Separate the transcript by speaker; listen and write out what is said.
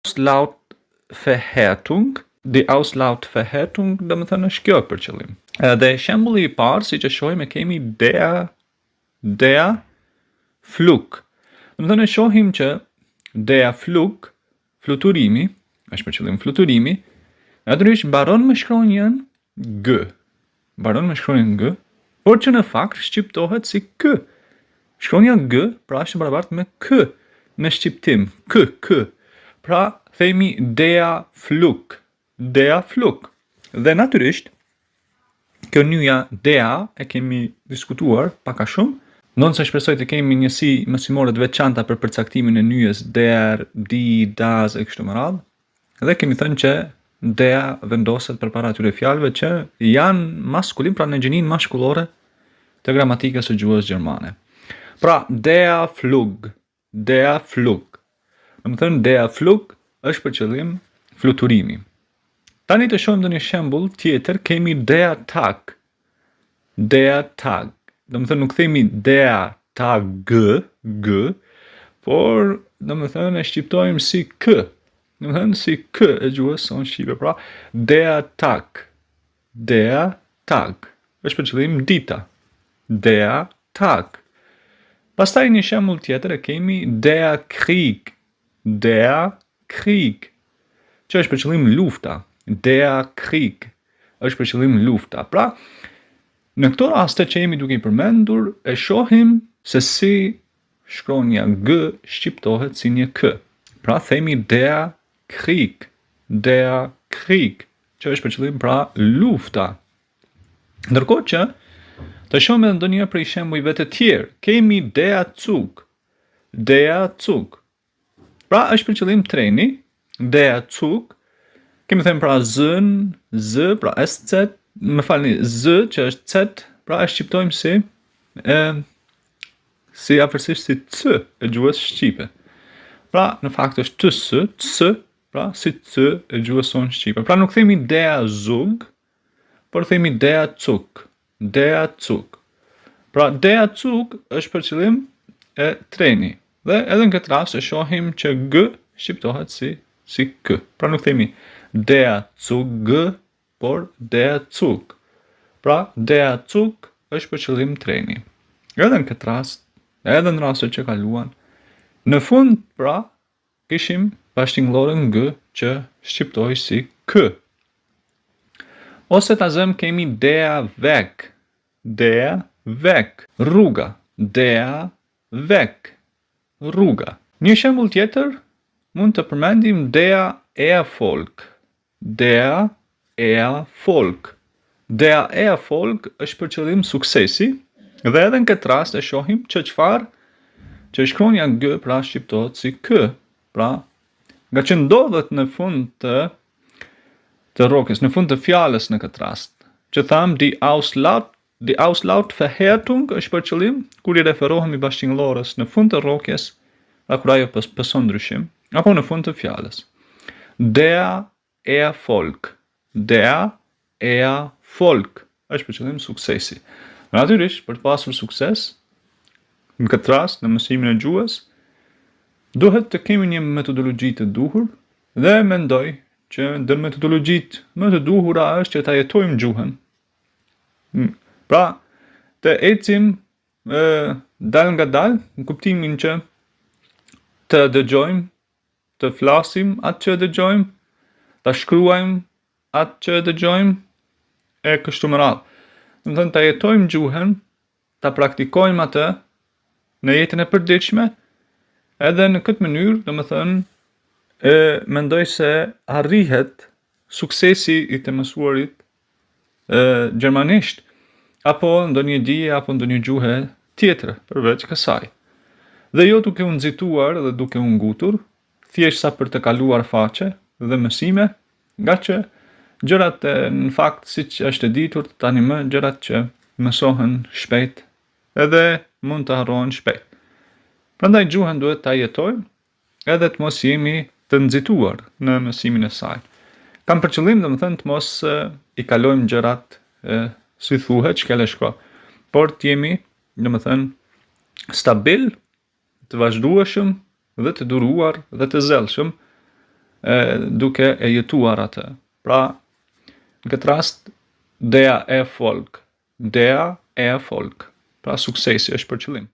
Speaker 1: Auslautverhärtung. Die Auslautverhärtung do të thënë është kjo për qëllim. Dhe shembulli I parë, siç e shohim, kemi der Flug. Do të thënë shohim që der Flug, fluturimi, është për qëllim fluturimi, natyrisht mbaron me shkronjën G. Mbaron me shkronjën G, por që në fakt shqiptohet si K. Shkronja G pra është e barabartë me K në shqiptim, K. Pra themi der Flug. Der Flug. Dhe natyrisht, kjo nyja der e kemi diskutuar pak a shumë, ndonë se shpresoj të kemi njësi mësimore të veçanta për përcaktimin e nyjes der, die, das e kështu me radhë, dhe kemi thënë që der vendoset përpara atyre fjalëve që janë maskulin, pra në gjinin mashkullore të gramatikës së gjuhës gjermane. Pra, der Flug. Der Flug. Në më thënë, der Flug është për qëllim fluturimi. Tani të shohim ndonjë shembull tjetër, kemi der Tag. Der Tag. Do të thënë nuk themi der Tag G, por do të thënë e shqiptojmë si K. Do të thënë si K e gjuhës sonë shqipe, pra der Tag. Der Tag. Është për qëllim dita. Der Tag. Pastaj një shembull tjetër e kemi der Krieg. Der Krieg. Që është për qëllim lufta. Der Krieg është për qëllim lufta. Pra, në këto raste që jemi duke I përmendur, e shohim se si shkronja G shqiptohet si një K. Pra, themi der Krieg. Der Krieg, që është për qëllim pra lufta. Ndërkohë që të shohim edhe ndonjëherë prej shembujve të tjerë, kemi der Zug. Der Zug. Pra, është për qëllim treni, der Zug. Kemi thënë pra Z, pra SZ, më falni, Z që është Z, pra e shqiptojmë si afërsisht si C e gjuhës shqipe. Pra në fakt është TS, pra si C e gjuhës sonë shqipe. Pra nuk themi der Zug, por themi der Zug. Der Zug. Pra der Zug është për qëllim e treni. Dhe edhe në këtë rast e shohim që G shqiptohet si K. Pra nuk themi der Zug, por der Zug. Pra, der Zug është për qëllim treni. Edhe në këtë rast, edhe në rastet që kaluan, në fund, pra, kishim bashkëtingëllorën G që shqiptoj si K. Ose ta zëm kemi der Weg. Der Weg. Rruga. Der Weg. Rruga. Një shembull tjetër mund të përmendim der Erfolg. Der Erfolg. Der Erfolg është për qëllim suksesi, dhe edhe në këtë rast e shohim që shkronja G pra shqiptohet si K. Pra, nga që ndodhet në fund të rrokës, në fund të fjalës në këtë rast, që tham die Auslautverhärtung është për qëllim kur I referohemi bashkëtingëllorës në fund të rrokës, pra kur ajo pëson ndryshim, apo në fund të fjalës. Der Erfolg. Der Erfolg është për qëllim suksesi. Natyrisht, për të pasur sukses, në këtë rast, në mësimin e gjuhës, duhet të kemi një metodologji të duhur dhe mendoj që ndër metodologjitë më të duhura është që ta jetojmë gjuhën. Pra, të ecim dal nga dal, në kuptimin që të dëgjojmë, të flasim atë që dëgjojmë, ta shkruajmë atë që dëgjojmë, e kështu me radhë. Do të thënë ta jetojmë gjuhën, ta praktikojmë atë në jetën e përditshme, edhe në këtë mënyrë, do të thënë, mendoj se arrihet suksesi I të mësuarit gjermanisht, apo ndonjë dije apo ndonjë gjuhë tjetër përveç kësaj. Dhe jo duke u nxituar dhe duke u ngutur, thjesht sa për të kaluar faqe dhe mësime, nga që gjërat në fakt siç është e ditur tani më, gjërat që mësohen shpejt edhe mund të harrohen shpejt. Prandaj gjuhën duhet ta jetojmë edhe të mos jemi të nxituar në mësimin e saj. Kam për qëllim domethënë të mos I kalojmë gjërat si thuhet shkeleshko, por të jemi domethënë stabil, të vazhdueshëm dhe të duruar dhe të zellshëm duke e jetuar atë. Pra, në këtë rast, der Erfolg. Der Erfolg. Pra, suksesi është për qëllim.